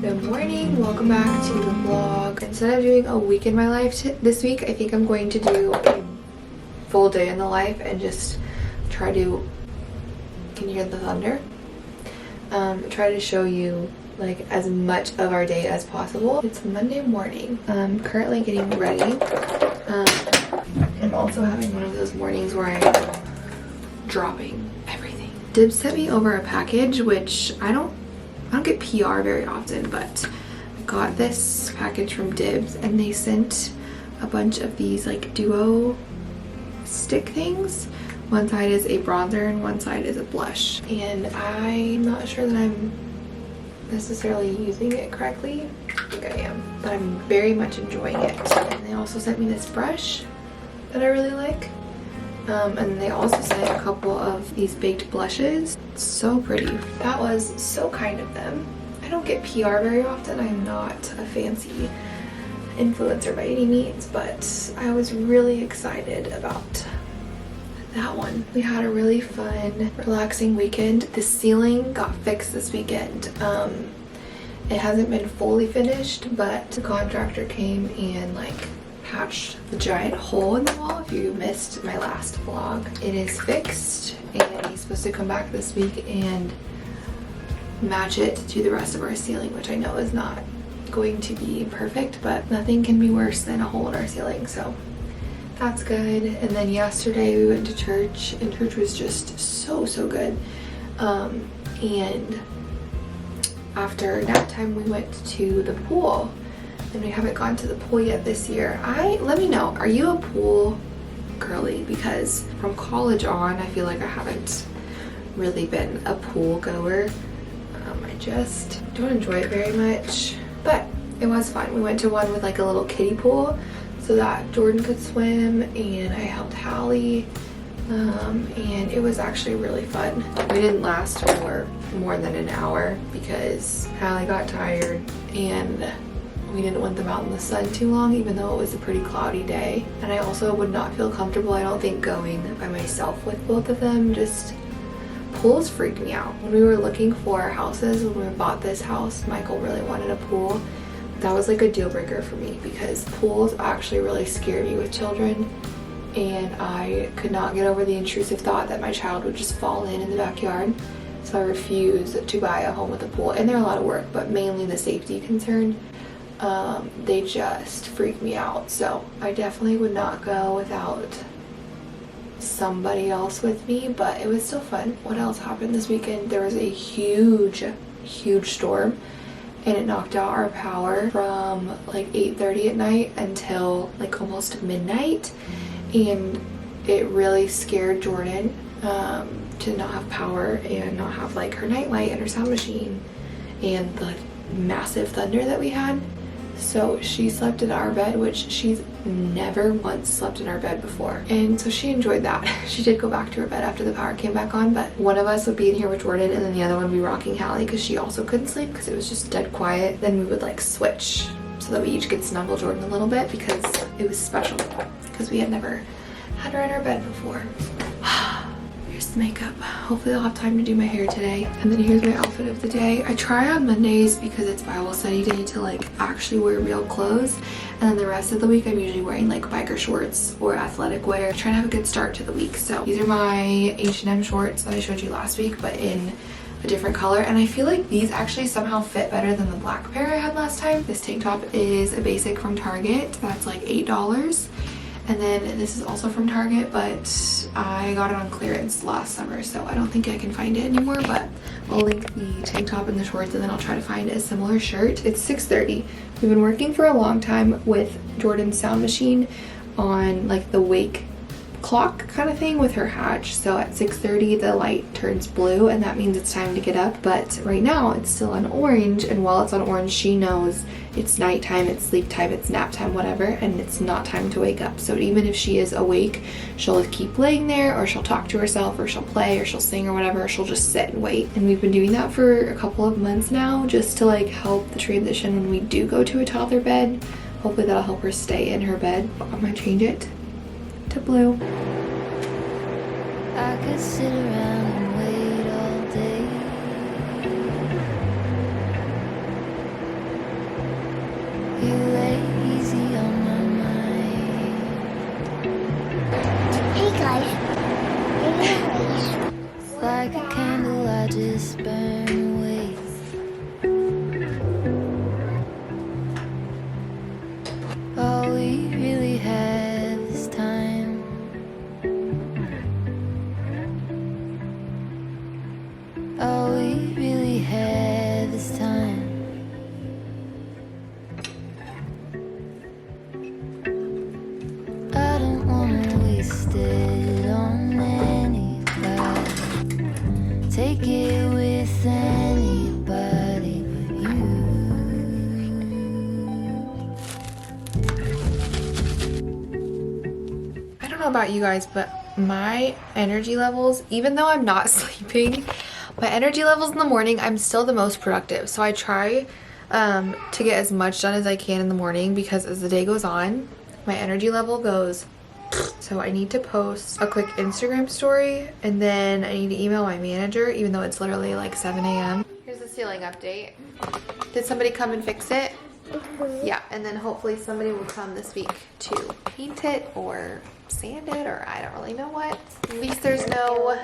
Good morning, welcome back to the vlog. Instead of doing a week in my life this week, I think I'm going to do a full day in the life and just try to, can you hear the thunder? Try to show you like as much of our day as possible. It's Monday morning. I'm currently getting ready. I'm also having one of those mornings where I'm dropping everything. Dibs sent me over a package, which I don't get PR very often, but I got this package from Dibs and they sent a bunch of these like duo stick things. One side is a bronzer and one side is a blush, and I'm not sure that I'm necessarily using it correctly. I think I am, but I'm very much enjoying it. And they also sent me this brush that I really like. And they also sent a couple of these baked blushes. So pretty. That was so kind of them. I don't get PR very often. I'm not a fancy influencer by any means, but I was really excited about that one. We had a really fun, relaxing weekend. The ceiling got fixed this weekend. It hasn't been fully finished, but the contractor came and like patched the giant hole in the wall. If you missed my last vlog, it is fixed and he's supposed to come back this week and match it to the rest of our ceiling, which I know is not going to be perfect, but nothing can be worse than a hole in our ceiling, so that's good. And then yesterday we went to church and church was just so good. And after nap time we went to the pool. And we haven't gone to the pool yet this year. Let me know, are you a pool girly? Because from college on, I feel like I haven't really been a pool goer. I just don't enjoy it very much, but it was fun. We went to one with like a little kiddie pool so that Jordan could swim, and I helped Hallie, and it was actually really fun. We didn't last for more than an hour because Hallie got tired and we didn't want them out in the sun too long, even though it was a pretty cloudy day. And I also would not feel comfortable, I don't think, going by myself with both of them. Just pools freaked me out. When we were looking for houses, when we bought this house, Michael really wanted a pool. That was like a deal breaker for me because pools actually really scare me with children, and I could not get over the intrusive thought that my child would just fall in the backyard. So I refused to buy a home with a pool, and they're a lot of work, but mainly the safety concern. They just freak me out, so I definitely would not go without somebody else with me, but it was still fun. What else happened this weekend? There was a huge storm, and it knocked out our power from like 8:30 at night until like almost midnight, and it really scared Jordan to not have power and not have like her nightlight and her sound machine and the massive thunder that we had. So she slept in our bed, which she's never once slept in our bed before, and so she enjoyed that. She did go back to her bed after the power came back on, but one of us would be in here with Jordan and then the other one would be rocking Hallie because she also couldn't sleep because it was just dead quiet. Then we would like switch so that we each could snuggle Jordan a little bit because it was special because we had never had her in our bed before. Here's the makeup. Hopefully I'll have time to do my hair today. And then here's my outfit of the day. I try on Mondays because it's Bible study day to like actually wear real clothes, and then the rest of the week I'm usually wearing like biker shorts or athletic wear. I'm trying to have a good start to the week. So these are my H&M shorts that I showed you last week, but in a different color, and I feel like these actually somehow fit better than the black pair I had last time. This tank top is a basic from Target. That's like $8. And then this is also from Target, but I got it on clearance last summer, so I don't think I can find it anymore, but I'll link the tank top and the shorts, and then I'll try to find a similar shirt. It's 6:30. We've been working for a long time with Jordan's sound machine on like the wake clock kind of thing with her hatch, so at 6:30 the light turns blue and that means it's time to get up, but right now it's still on orange, and while it's on orange she knows it's nighttime, it's sleep time, it's nap time, whatever, and it's not time to wake up. So even if she is awake, she'll keep laying there, or she'll talk to herself, or she'll play, or she'll sing, or whatever, or she'll just sit and wait. And we've been doing that for a couple of months now just to like help the transition when we do go to a toddler bed. Hopefully that'll help her stay in her bed. I'm gonna change it to blue. I could sit around and wait all day. know about you guys, but my energy levels, even though I'm not sleeping, my energy levels in the morning, I'm still the most productive. So I try to get as much done as I can in the morning, because as the day goes on, my energy level goes. So I need to post a quick Instagram story, and then I need to email my manager, even though it's literally like 7 a.m. Here's the ceiling update. Did somebody come and fix it? Yeah, and then hopefully somebody will come this week to paint it or sand it, or I don't really know what. At least there's no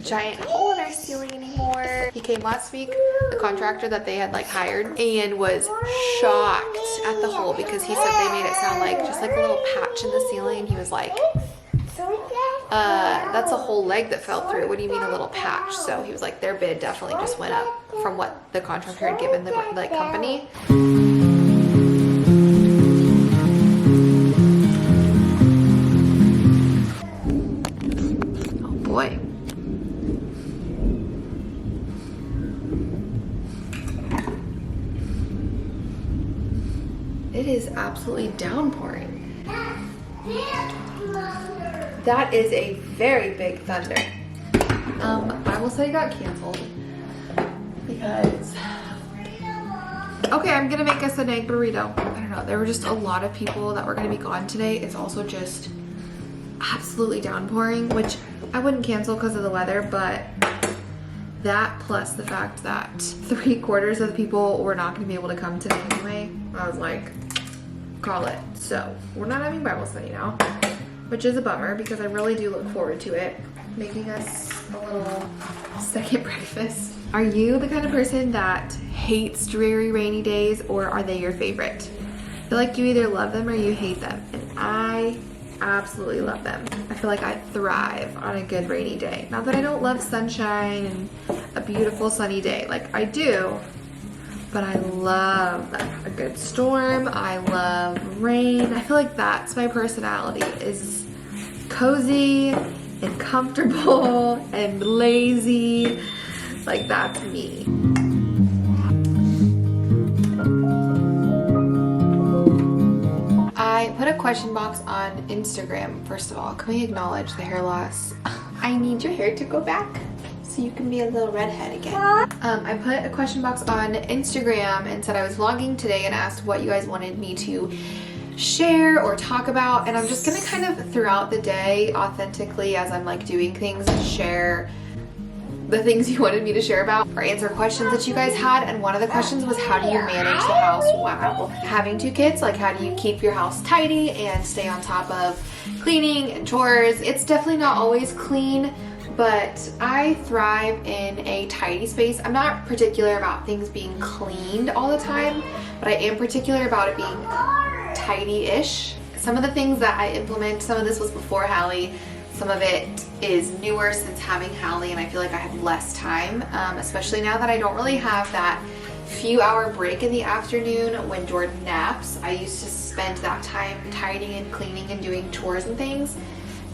giant hole in our ceiling anymore. He came last week, the contractor that they had like hired, and was shocked at the hole, because he said they made it sound like just like a little patch in the ceiling, and he was like, that's a whole leg that fell through. What do you mean a little patch? So he was like, their bid definitely just went up from what the contractor had given the company. Boy. It is absolutely downpouring. That is a very big thunder. Bible study got canceled because, okay, I'm gonna make us an egg burrito. I don't know, there were just a lot of people that were gonna be gone today. It's also just absolutely downpouring, which I wouldn't cancel because of the weather, but that plus the fact that 3/4 of the people were not going to be able to come today anyway, I was like, call it. So we're not having Bible study now, which is a bummer, because I really do look forward to it, making us a little second breakfast. Are you the kind of person that hates dreary rainy days, or are they your favorite? I feel like you either love them or you hate them, and I absolutely love them. I feel like I thrive on a good rainy day. Not that I don't love sunshine and a beautiful sunny day, like I do, but I love them. A good storm, I love rain. I feel like that's my personality, is cozy and comfortable and lazy. Like, that's me. I put a question box on Instagram. First of all, can we acknowledge the hair loss? I need your hair to go back so you can be a little redhead again. I put a question box on Instagram and said I was vlogging today, and asked what you guys wanted me to share or talk about, and I'm just gonna kind of throughout the day, authentically, as I'm like doing things, share the things you wanted me to share about, or answer questions that you guys had. And one of the questions was, how do you manage the house while having 2 kids? Like, how do you keep your house tidy and stay on top of cleaning and chores? It's definitely not always clean, but I thrive in a tidy space. I'm not particular about things being cleaned all the time, but I am particular about it being tidy-ish. Some of the things that I implement, some of this was before Hallie, some of it is newer since having Hallie, and I feel like I have less time, especially now that I don't really have that few hour break in the afternoon when Jordan naps. I used to spend that time tidying and cleaning and doing chores and things,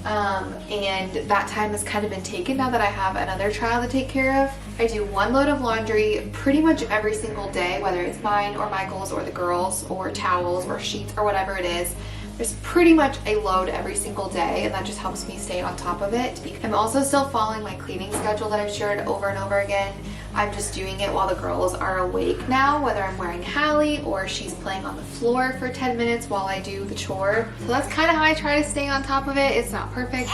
and that time has kind of been taken now that I have another child to take care of. I do 1 load of laundry pretty much every single day, whether it's mine or Michael's or the girls, or towels or sheets or whatever it is. There's pretty much a load every single day, and that just helps me stay on top of it. I'm also still following my cleaning schedule that I've shared over and over again. I'm just doing it while the girls are awake now, whether I'm wearing Hallie or she's playing on the floor for 10 minutes while I do the chore. So that's kind of how I try to stay on top of it. It's not perfect.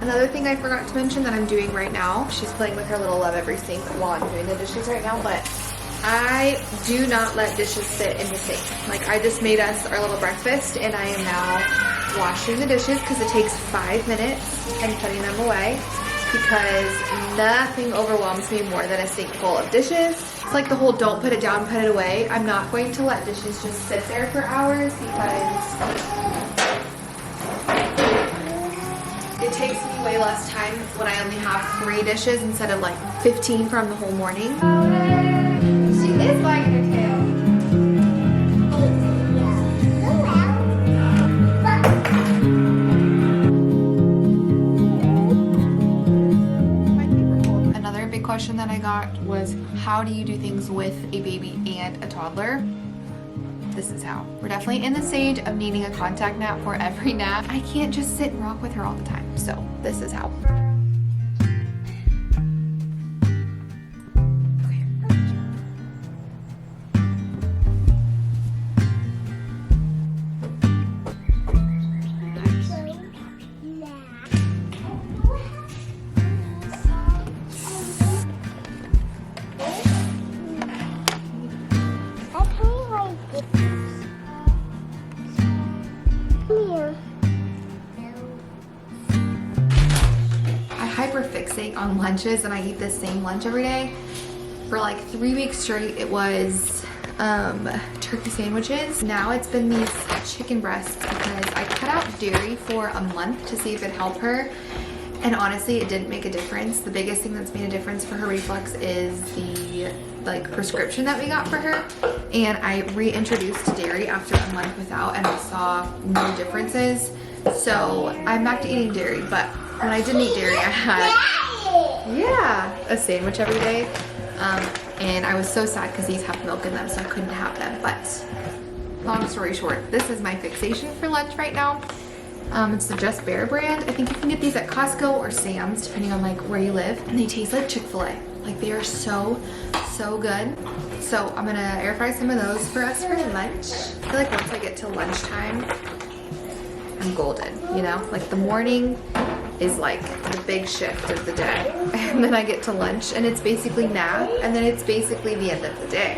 Another thing I forgot to mention that I'm doing right now, she's playing with her little Love Every Sink while I'm doing the dishes right now, but I do not let dishes sit in the sink. Like, I just made us our little breakfast, and I am now washing the dishes because it takes 5 minutes and putting them away, because nothing overwhelms me more than a sink full of dishes. It's like the whole don't put it down, put it away. I'm not going to let dishes just sit there for hours, because it takes me way less time when I only have 3 dishes instead of like 15 from the whole morning. She is wagging her tail. Another big question that I got was, how do you do things with a baby and a toddler? this is how. We're definitely in the stage of needing a contact nap for every nap. I can't just sit and rock with her all the time. So this is how. Hyperfixate on lunches and I eat the same lunch every day. For like 3 weeks straight it was turkey sandwiches. Now it's been these chicken breasts because I cut out dairy for a month to see if it helped her, and honestly it didn't make a difference. The biggest thing that's made a difference for her reflux is the prescription that we got for her, and I reintroduced dairy after a month without and I saw no differences. So I'm back to eating dairy, but when I didn't eat dairy, I had, a sandwich every day. And I was so sad because these have milk in them, so I couldn't have them. But long story short, this is my fixation for lunch right now. It's the Just Bare brand. I think you can get these at Costco or Sam's, depending on like where you live. And they taste like Chick-fil-A. Like they are so good. So I'm gonna air fry some of those for us for lunch. I feel like once I get to lunchtime, I'm golden, you know? Like the morning is like the big shift of the day. And then I get to lunch and it's basically nap, and then it's basically the end of the day,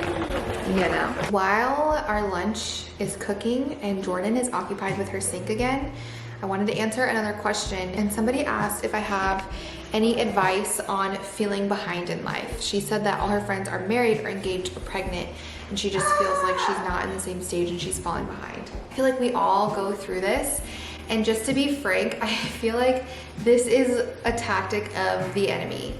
you know? While our lunch is cooking and Jordan is occupied with her sink again, I wanted to answer another question, and somebody asked if I have any advice on feeling behind in life. She said that all her friends are married or engaged or pregnant, and she just feels like she's not in the same stage and she's falling behind. I feel like we all go through this, and just to be frank, I feel like this is a tactic of the enemy,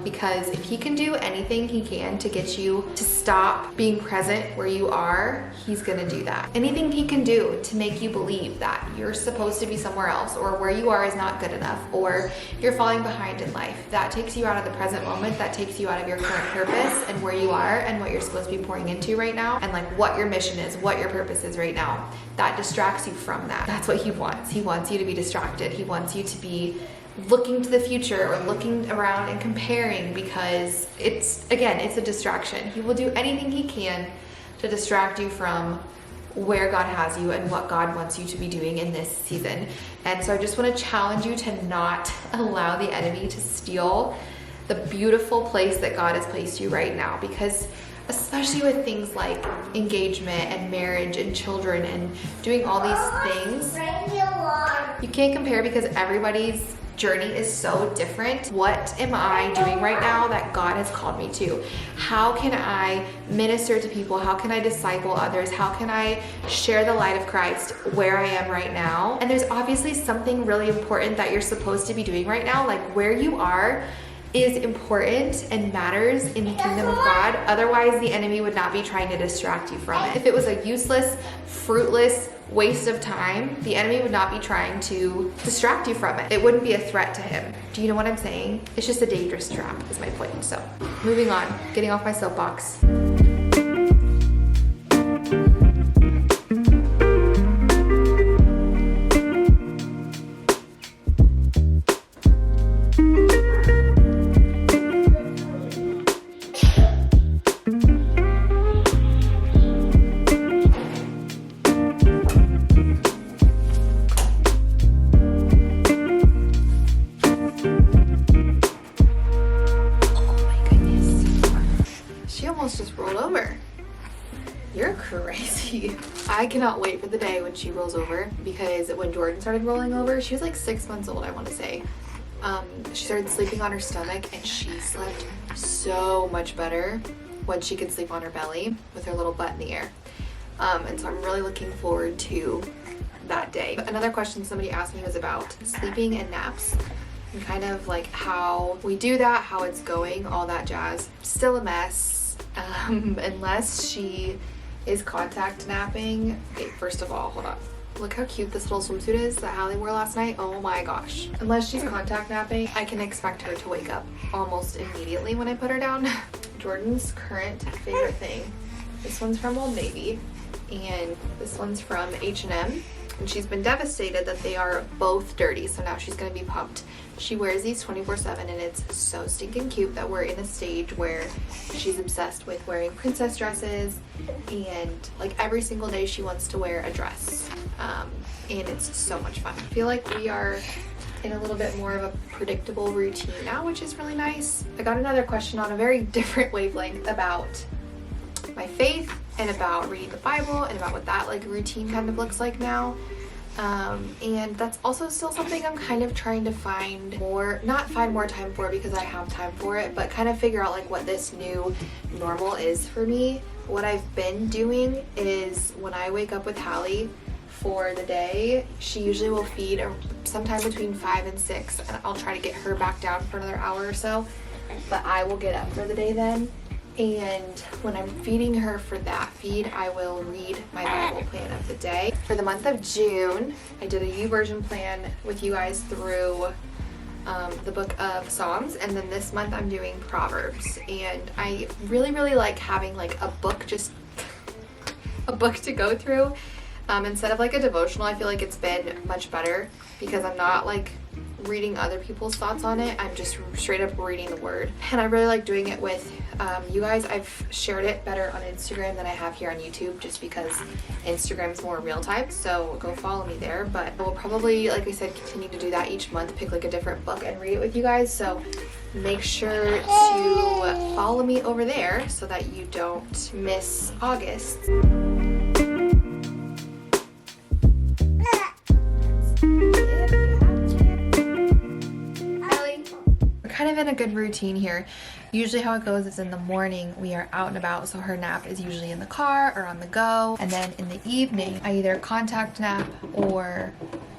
because if he can do anything he can to get you to stop being present where you are, he's gonna do that. Anything he can do to make you believe that you're supposed to be somewhere else, or where you are is not good enough, or you're falling behind in life, that takes you out of the present moment, that takes you out of your current purpose and where you are and what you're supposed to be pouring into right now, and like what your mission is, what your purpose is right now. That distracts you from that. That's what he wants. He wants you to be distracted. He wants you to be looking to the future or looking around and comparing, because it's a distraction. He will do anything he can to distract you from where God has you and what God wants you to be doing in this season. And so I just want to challenge you to not allow the enemy to steal the beautiful place that God has placed you right now, because especially with things like engagement and marriage and children and doing all these things, you can't compare because everybody's journey is so different. What am I doing right now that God has called me to? How can I minister to people? How can I disciple others? How can I share the light of Christ where I am right now? And there's obviously something really important that you're supposed to be doing right now. Like where you are is important and matters in the kingdom of God. Otherwise, the enemy would not be trying to distract you from it. If it was a useless, fruitless waste of time, the enemy would not be trying to distract you from it. It wouldn't be a threat to him. Do you know what I'm saying? It's just a dangerous trap is my point. So moving on, getting off my soapbox. Just rolled over. You're crazy. I cannot wait for the day when she rolls over, because when Jordan started rolling over, she was like 6 months old, I want to say. She started sleeping on her stomach and she slept so much better when she could sleep on her belly with her little butt in the air. And so I'm really looking forward to that day. But another question somebody asked me was about sleeping and naps, and kind of like how we do that, how it's going, all that jazz. Still a mess. Unless she is contact napping. Okay, first of all, hold on. Look how cute this little swimsuit is that Hallie wore last night. Oh my gosh. Unless she's contact napping, I can expect her to wake up almost immediately when I put her down. Jordan's current favorite thing. This one's from Old Navy. and this one's from H&M. And she's been devastated that they are both dirty, so now she's gonna be pumped. She wears these 24/7 and it's so stinking cute that we're in a stage where she's obsessed with wearing princess dresses, and like every single day she wants to wear a dress. And it's so much fun. I feel like we are in a little bit more of a predictable routine now, which is really nice. I got another question on a very different wavelength about my faith and about reading the Bible and about what that like routine kind of looks like now. And that's also still something I'm kind of trying to find more, not find more time for because I have time for it, but kind of figure out like what this new normal is for me. What I've been doing is when I wake up with Hallie for the day, she usually will feed sometime between 5 and 6, and I'll try to get her back down for another hour or so, but I will get up for the day then. And when I'm feeding her for that feed, I will read my Bible plan of the day. For the month of June, I did a YouVersion plan with you guys through the book of Psalms, and then this month I'm doing Proverbs. And I really like having like a book, just a book to go through. Instead of like a devotional, I feel like it's been much better because I'm not like reading other people's thoughts on it. I'm just straight up reading the word, and I really like doing it with you guys. I've shared it better on Instagram than I have here on YouTube just because Instagram's more real time, so go follow me there. But I will probably, like I said, continue to do that each month, pick like a different book and read it with you guys, so make sure to follow me over there so that you don't miss August. Kind of in a good routine here. Usually how it goes is in the morning we are out and about, so her nap is usually in the car or on the go, and then in the evening I either contact nap or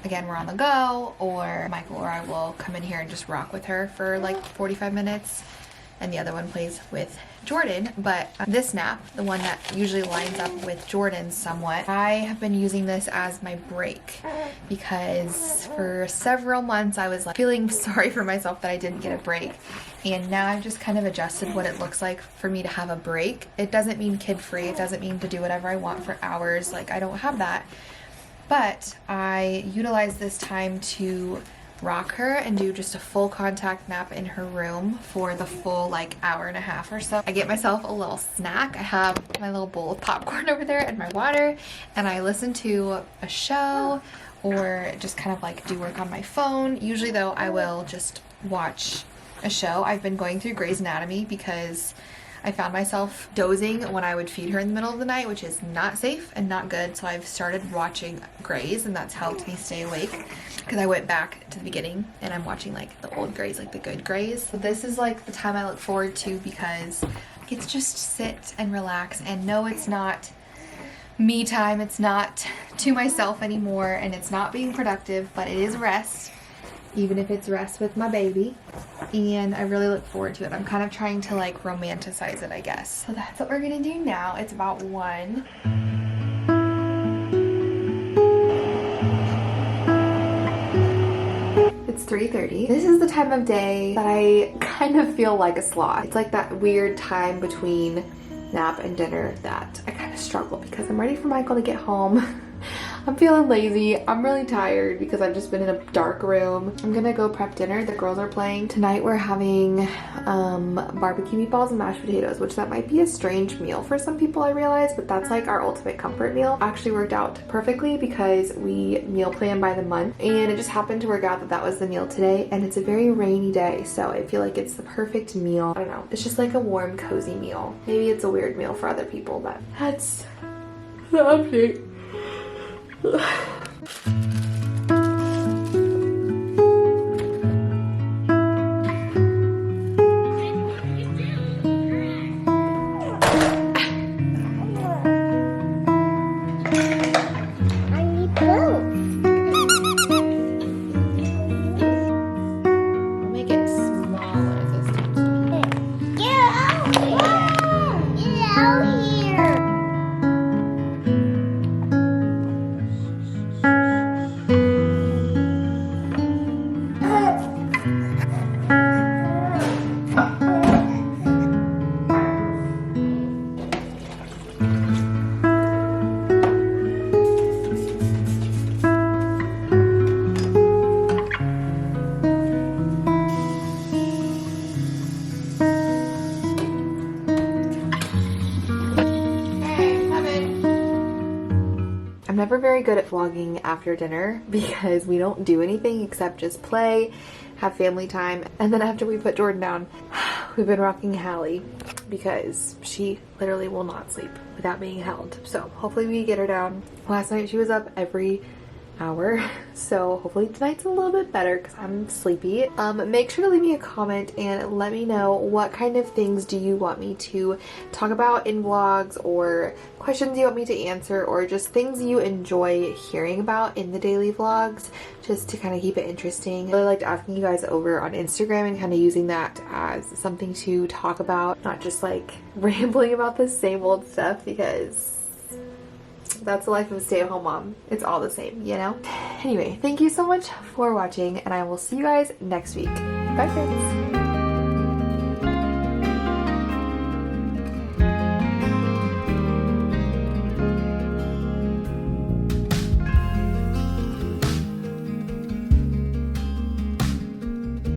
again we're on the go, or Michael or I will come in here and just rock with her for like 45 minutes, and the other one plays with Jordan. But this nap, the one that usually lines up with Jordan somewhat, I have been using this as my break because for several months I was like feeling sorry for myself that I didn't get a break, and now I've just kind of adjusted what it looks like for me to have a break. It doesn't mean kid-free, it doesn't mean to do whatever I want for hours, like I don't have that, but I utilize this time to rock her and do just a full contact nap in her room for the full like hour and a half or so. I get myself a little snack. I have my little bowl of popcorn over there and my water, and I listen to a show or just kind of like do work on my phone. Usually though I will just watch a show. I've been going through Grey's Anatomy because I found myself dozing when I would feed her in the middle of the night, which is not safe and not good. So I've started watching Grey's, and that's helped me stay awake because I went back to the beginning and I'm watching like the old Grey's, like the good Grey's. So this is like the time I look forward to because I get to just sit and relax and know it's not me time. It's not to myself anymore, and it's not being productive, but it is rest, even if it's rest with my baby, and I really look forward to it. I'm kind of trying to like romanticize it, I guess. So that's what we're gonna do now. It's about 1. It's 3:30. This is the time of day that I kind of feel like a sloth. It's like that weird time between nap and dinner that I kind of struggle because I'm ready for Michael to get home. I'm feeling lazy. I'm really tired because I've just been in a dark room. I'm gonna go prep dinner. The girls are playing. Tonight we're having barbecue meatballs and mashed potatoes, which that might be a strange meal for some people, I realize, but that's like our ultimate comfort meal. Actually worked out perfectly because we meal plan by the month, and it just happened to work out that that was the meal today, and it's a very rainy day, so I feel like it's the perfect meal. I don't know. It's just like a warm, cozy meal. Maybe it's a weird meal for other people, but that's the update. never very good at vlogging after dinner because we don't do anything except just play, have family time, and then after we put Jordan down, we've been rocking Hallie because she literally will not sleep without being held. So hopefully we get her down. Last night she was up every hour, so hopefully tonight's a little bit better because I'm sleepy. Make sure to leave me a comment and let me know what kind of things do you want me to talk about in vlogs, or questions you want me to answer, or just things you enjoy hearing about in the daily vlogs, just to kind of keep it interesting. I really liked asking you guys over on Instagram and kind of using that as something to talk about, not just like rambling about the same old stuff, because that's the life of a stay-at-home mom. It's all the same, you know? Anyway, thank you so much for watching, and I will see you guys next week. Bye, friends!